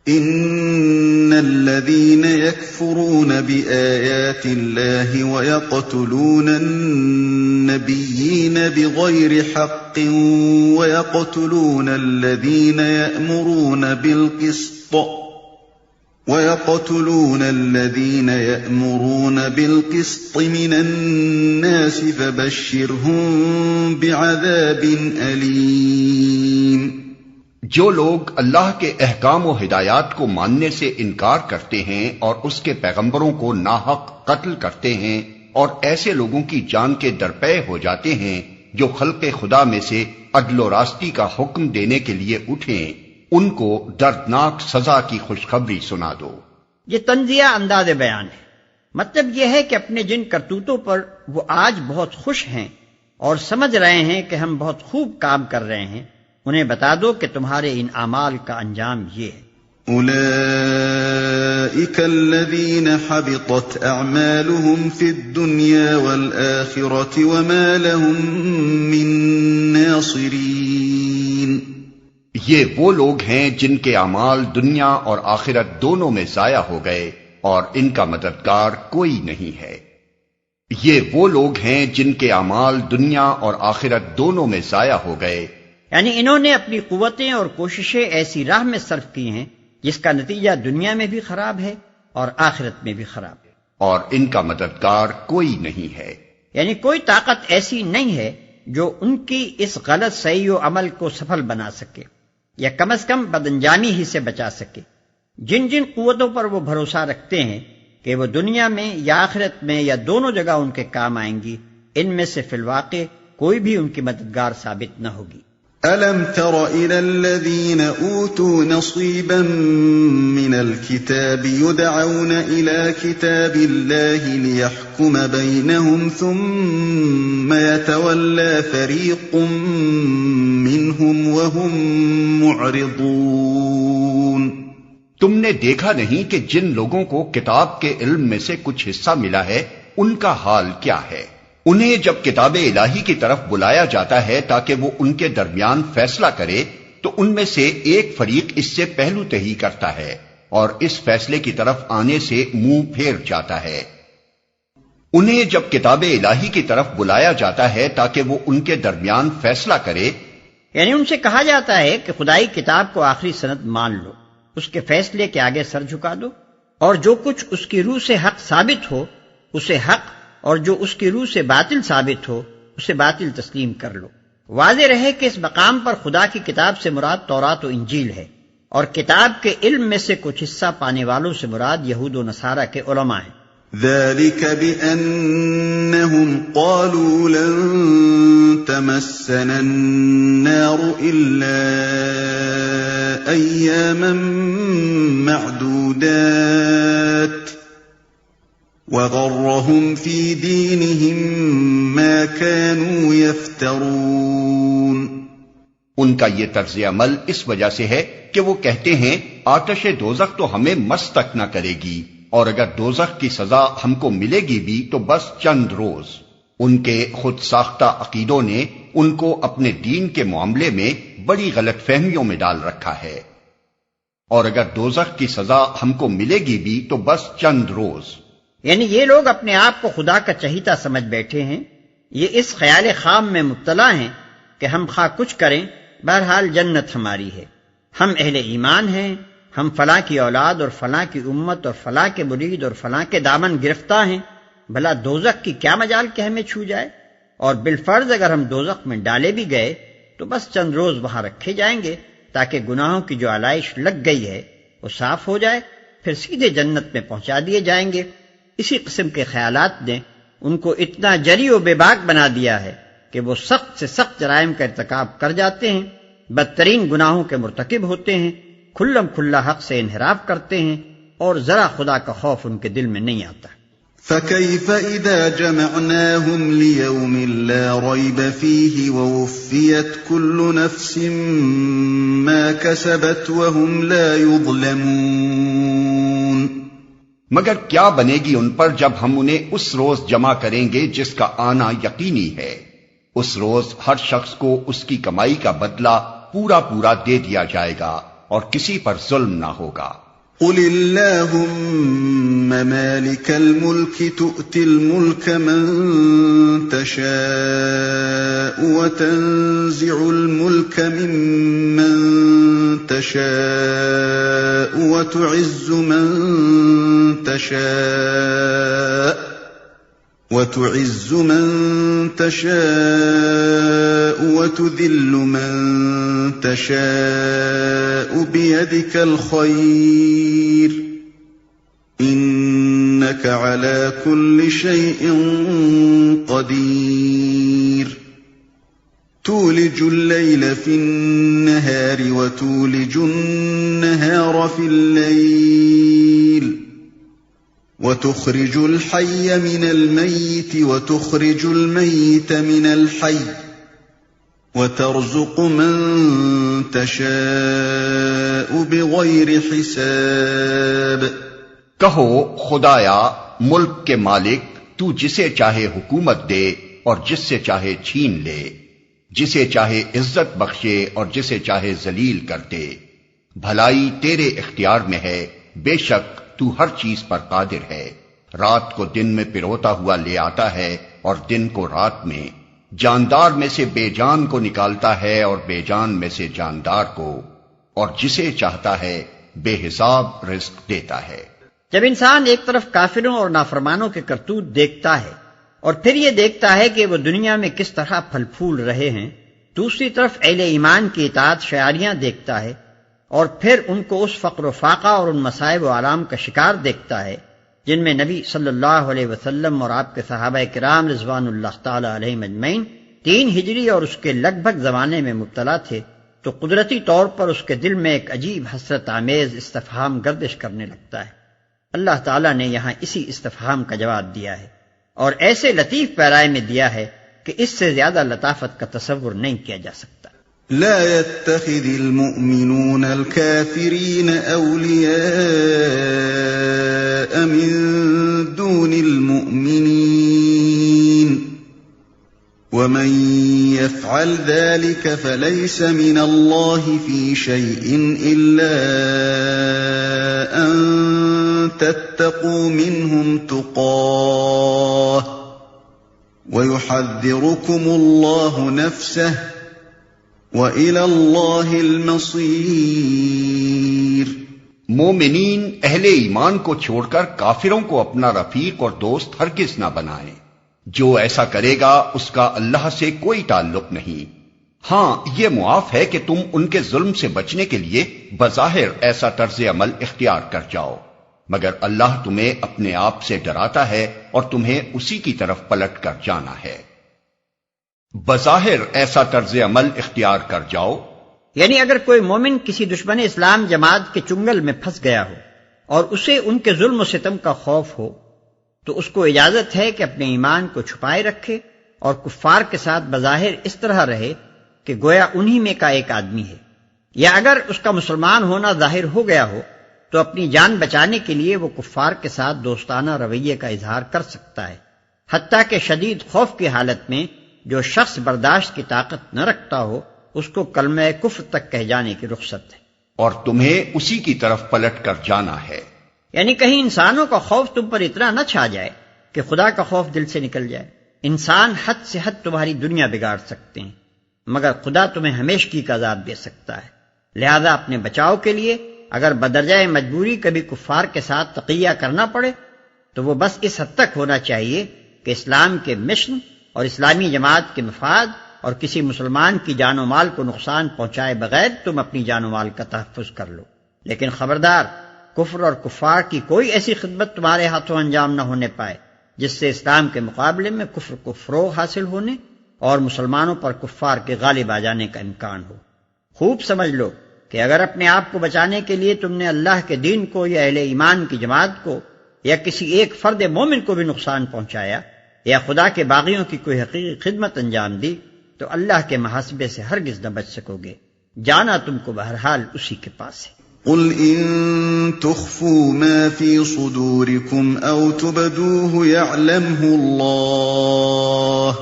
ان الذين يكفرون بآيات الله ويقتلون النبيين بغير حق ويقتلون الذين يأمرون بالقسط من الناس فبشرهم بعذاب أليم۔ جو لوگ اللہ کے احکام و ہدایات کو ماننے سے انکار کرتے ہیں اور اس کے پیغمبروں کو ناحق قتل کرتے ہیں اور ایسے لوگوں کی جان کے درپے ہو جاتے ہیں جو خلق خدا میں سے عدل و راستی کا حکم دینے کے لیے اٹھیں، ان کو دردناک سزا کی خوشخبری سنا دو۔ یہ تنزیہ انداز بیان ہے۔ مطلب یہ ہے کہ اپنے جن کرتوتوں پر وہ آج بہت خوش ہیں اور سمجھ رہے ہیں کہ ہم بہت خوب کام کر رہے ہیں، انہیں بتا دو کہ تمہارے ان اعمال کا انجام یہ ہے۔ اولئک الذین حبطت اعمالهم فی الدنیا والآخرة وما لهم من ناصرین۔ یہ وہ لوگ ہیں جن کے اعمال دنیا اور آخرت دونوں میں ضائع ہو گئے اور ان کا مددگار کوئی نہیں ہے۔ یہ وہ لوگ ہیں جن کے اعمال دنیا اور آخرت دونوں میں ضائع ہو گئے، یعنی انہوں نے اپنی قوتیں اور کوششیں ایسی راہ میں صرف کی ہیں جس کا نتیجہ دنیا میں بھی خراب ہے اور آخرت میں بھی خراب ہے، اور ان کا مددگار کوئی نہیں ہے۔ یعنی کوئی طاقت ایسی نہیں ہے جو ان کی اس غلط صحیح و عمل کو سفل بنا سکے یا کم از کم بدانجامی ہی سے بچا سکے۔ جن جن قوتوں پر وہ بھروسہ رکھتے ہیں کہ وہ دنیا میں یا آخرت میں یا دونوں جگہ ان کے کام آئیں گی، ان میں سے فی الواقع کوئی بھی ان کی مددگار ثابت نہ ہوگی۔ أَلَمْ تَرَ إِلَى الَّذِينَ أُوتُوا نَصِيبًا مِنَ الْكِتَابِ يُدْعَوْنَ إِلَى كِتَابِ اللَّهِ لِيَحْكُمَ بَيْنَهُمْ ثُمَّ يَتَوَلَّى فَرِيقٌ مِّنْهُمْ وَهُمْ مُعْرِضُونَ۔ تم نے دیکھا نہیں کہ جن لوگوں کو کتاب کے علم میں سے کچھ حصہ ملا ہے ان کا حال کیا ہے؟ انہیں جب کتاب الہی کی طرف بلایا جاتا ہے تاکہ وہ ان کے درمیان فیصلہ کرے تو ان میں سے ایک فریق اس سے پہلو تہی کرتا ہے اور اس فیصلے کی طرف آنے سے منہ پھیر جاتا ہے۔ انہیں جب کتاب الہی کی طرف بلایا جاتا ہے تاکہ وہ ان کے درمیان فیصلہ کرے، یعنی ان سے کہا جاتا ہے کہ خدائی کتاب کو آخری سند مان لو، اس کے فیصلے کے آگے سر جھکا دو، اور جو کچھ اس کی روح سے حق ثابت ہو اسے حق، اور جو اس کی روح سے باطل ثابت ہو اسے باطل تسلیم کر لو۔ واضح رہے کہ اس مقام پر خدا کی کتاب سے مراد تورات و انجیل ہے، اور کتاب کے علم میں سے کچھ حصہ پانے والوں سے مراد یہود و نصارہ کے علماء ہیں۔ ذلك بأنهم قالوا لن تمسنا النار إلا أياما معدودات وغرهم في دينهم ما كانوا يفترون۔ ان کا یہ طرز عمل اس وجہ سے ہے کہ وہ کہتے ہیں آتش دوزخ تو ہمیں مس تک نہ کرے گی، اور اگر دوزخ کی سزا ہم کو ملے گی بھی تو بس چند روز۔ ان کے خود ساختہ عقیدوں نے ان کو اپنے دین کے معاملے میں بڑی غلط فہمیوں میں ڈال رکھا ہے۔ اور اگر دوزخ کی سزا ہم کو ملے گی بھی تو بس چند روز، یعنی یہ لوگ اپنے آپ کو خدا کا چہیتا سمجھ بیٹھے ہیں، یہ اس خیال خام میں مبتلا ہیں کہ ہم خواہ کچھ کریں بہرحال جنت ہماری ہے، ہم اہل ایمان ہیں، ہم فلاں کی اولاد اور فلاں کی امت اور فلاں کے مرید اور فلاں کے دامن گرفتار ہیں، بھلا دوزخ کی کیا مجال کہ ہمیں چھو جائے؟ اور بالفرض اگر ہم دوزخ میں ڈالے بھی گئے تو بس چند روز وہاں رکھے جائیں گے تاکہ گناہوں کی جو علائش لگ گئی ہے وہ صاف ہو جائے، پھر سیدھے جنت میں پہنچا دیے جائیں گے۔ اسی قسم کے خیالات نے ان کو اتنا جری و بے باک بنا دیا ہے کہ وہ سخت سے سخت جرائم کا ارتکاب کر جاتے ہیں، بدترین گناہوں کے مرتکب ہوتے ہیں، کھلم کھلا حق سے انحراف کرتے ہیں، اور ذرا خدا کا خوف ان کے دل میں نہیں آتا۔ فَكَيْفَ إِذَا جَمَعْنَاهُمْ لِيَوْمٍ لَا رَيْبَ فِيهِ وَوُفِّيَتْ كُلُّ نَفْسٍ مَا كَسَبَتْ وَهُمْ لَا يُظْلَمُونَ۔ مگر کیا بنے گی ان پر جب ہم انہیں اس روز جمع کریں گے جس کا آنا یقینی ہے۔ اس روز ہر شخص کو اس کی کمائی کا بدلہ پورا پورا دے دیا جائے گا اور کسی پر ظلم نہ ہوگا۔ قل اللهم مالك الملك تؤتي الملك من تشاء وتنزع الملك ممن تشاء وتعز من تشاء وتذل من تشاء بيدك الخير إنك على كل شيء قدير تولج الليل في النهار وتولج النهار في الليل وتخرج الحي من الميت وتخرج الميت من الحي وترزق من تشاء بغير حساب۔ کہو خدایا ملک کے مالک تو جسے چاہے حکومت دے اور جس سے چاہے چھین لے، جسے چاہے عزت بخشے اور جسے چاہے ذلیل کر دے، بھلائی تیرے اختیار میں ہے، بے شک تو ہر چیز پر قادر ہے۔ رات کو دن میں پروتا ہوا لے آتا ہے اور دن کو رات میں، جاندار میں سے بے جان کو نکالتا ہے اور بے جان میں سے جاندار کو، اور جسے چاہتا ہے بے حساب رزق دیتا ہے۔ جب انسان ایک طرف کافروں اور نافرمانوں کے کرتوت دیکھتا ہے اور پھر یہ دیکھتا ہے کہ وہ دنیا میں کس طرح پھل پھول رہے ہیں، دوسری طرف اہل ایمان کی اطاعت شعاریاں دیکھتا ہے اور پھر ان کو اس فقر و فاقہ اور ان مصائب و آلام کا شکار دیکھتا ہے جن میں نبی صلی اللہ علیہ وسلم اور آپ کے صحابہ کرام رضوان اللہ تعالی علیہم اجمعین 3 ہجری اور اس کے لگ بھگ زمانے میں مبتلا تھے، تو قدرتی طور پر اس کے دل میں ایک عجیب حسرت آمیز استفہام گردش کرنے لگتا ہے۔ اللہ تعالیٰ نے یہاں اسی استفہام کا جواب دیا ہے اور ایسے لطیف پیرائے میں دیا ہے کہ اس سے زیادہ لطافت کا تصور نہیں کیا جا سکتا۔ لا يتخذ المؤمنون الكافرين أولياء من دون المؤمنين ومن يفعل ذلك فليس من الله في شيء إلا أن تتقوا منهم تقاه ويحذركم الله نفسه وَإِلَى اللَّهِ الْمَصِيرُ۔ مومنین اہل ایمان کو چھوڑ کر کافروں کو اپنا رفیق اور دوست ہرگز نہ بنائیں، جو ایسا کرے گا اس کا اللہ سے کوئی تعلق نہیں۔ ہاں یہ معاف ہے کہ تم ان کے ظلم سے بچنے کے لیے بظاہر ایسا طرز عمل اختیار کر جاؤ، مگر اللہ تمہیں اپنے آپ سے ڈراتا ہے اور تمہیں اسی کی طرف پلٹ کر جانا ہے۔ بظاہر ایسا طرز عمل اختیار کر جاؤ، یعنی اگر کوئی مومن کسی دشمن اسلام جماعت کے چنگل میں پھنس گیا ہو اور اسے ان کے ظلم و ستم کا خوف ہو تو اس کو اجازت ہے کہ اپنے ایمان کو چھپائے رکھے اور کفار کے ساتھ بظاہر اس طرح رہے کہ گویا انہی میں کا ایک آدمی ہے، یا اگر اس کا مسلمان ہونا ظاہر ہو گیا ہو تو اپنی جان بچانے کے لیے وہ کفار کے ساتھ دوستانہ رویے کا اظہار کر سکتا ہے، حتیٰ کہ شدید خوف کی حالت میں جو شخص برداشت کی طاقت نہ رکھتا ہو اس کو کلمہ کفر تک کہہ جانے کی رخصت ہے، اور تمہیں اسی کی طرف پلٹ کر جانا ہے۔ یعنی کہیں انسانوں کا خوف تم پر اتنا نہ چھا جائے کہ خدا کا خوف دل سے نکل جائے۔ انسان حد سے حد تمہاری دنیا بگاڑ سکتے ہیں، مگر خدا تمہیں ہمیشگی کا عذاب دے سکتا ہے، لہذا اپنے بچاؤ کے لیے اگر بدرجہ مجبوری کبھی کفار کے ساتھ تقیہ کرنا پڑے تو وہ بس اس حد تک ہونا چاہیے کہ اسلام کے مشن اور اسلامی جماعت کے مفاد اور کسی مسلمان کی جان و مال کو نقصان پہنچائے بغیر تم اپنی جان و مال کا تحفظ کر لو، لیکن خبردار کفر اور کفار کی کوئی ایسی خدمت تمہارے ہاتھوں انجام نہ ہونے پائے جس سے اسلام کے مقابلے میں کفر کو فروغ حاصل ہونے اور مسلمانوں پر کفار کے غالب آ جانے کا امکان ہو۔ خوب سمجھ لو کہ اگر اپنے آپ کو بچانے کے لیے تم نے اللہ کے دین کو یا اہل ایمان کی جماعت کو یا کسی ایک فرد مومن کو بھی نقصان پہنچایا یا خدا کے باغیوں کی کوئی حقیقی خدمت انجام دی تو اللہ کے محاسبے سے ہرگز نہ بچ سکو گے، جانا تم کو بہرحال اسی کے پاس ہے۔ قل ان تخفوا ما في صدوركم او تبدوه يعلمه الله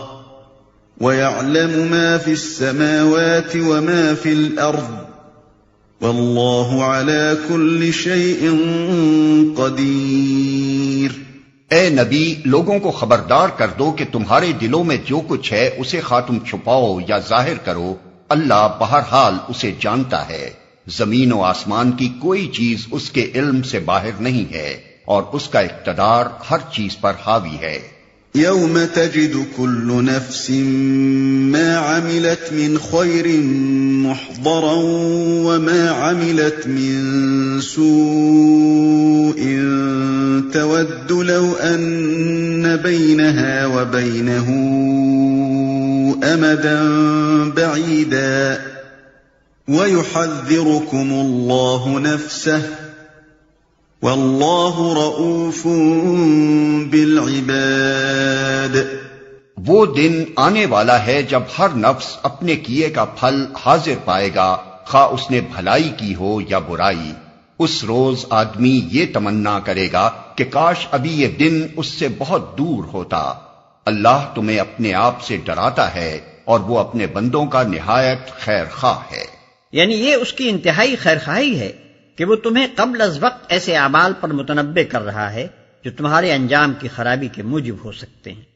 ويعلم ما في السماوات وما في الارض واللہ علی کل شیء قدیر۔ اے نبی، لوگوں کو خبردار کر دو کہ تمہارے دلوں میں جو کچھ ہے اسے خواہ تم چھپاؤ یا ظاہر کرو، اللہ بہرحال اسے جانتا ہے۔ زمین و آسمان کی کوئی چیز اس کے علم سے باہر نہیں ہے، اور اس کا اقتدار ہر چیز پر حاوی ہے۔ یوم تجد کل نفس ما عملت من خیر محضرا وما عملت من سوء تود لو ان بینها وبینه امدا بعیدا وَيُحَذِّرُكُمُ اللَّهُ نَفْسَهُ وَاللَّهُ رَءُوفٌ بِالْعِبَادِ۔ وہ دن آنے والا ہے جب ہر نفس اپنے کیے کا پھل حاضر پائے گا، خواہ اس نے بھلائی کی ہو یا برائی۔ اس روز آدمی یہ تمنا کرے گا کہ کاش ابھی یہ دن اس سے بہت دور ہوتا۔ اللہ تمہیں اپنے آپ سے ڈراتا ہے اور وہ اپنے بندوں کا نہایت خیر خواہ ہے۔ یعنی یہ اس کی انتہائی خیرخواہی ہے کہ وہ تمہیں قبل از وقت ایسے اعمال پر متنبع کر رہا ہے جو تمہارے انجام کی خرابی کے موجب ہو سکتے ہیں۔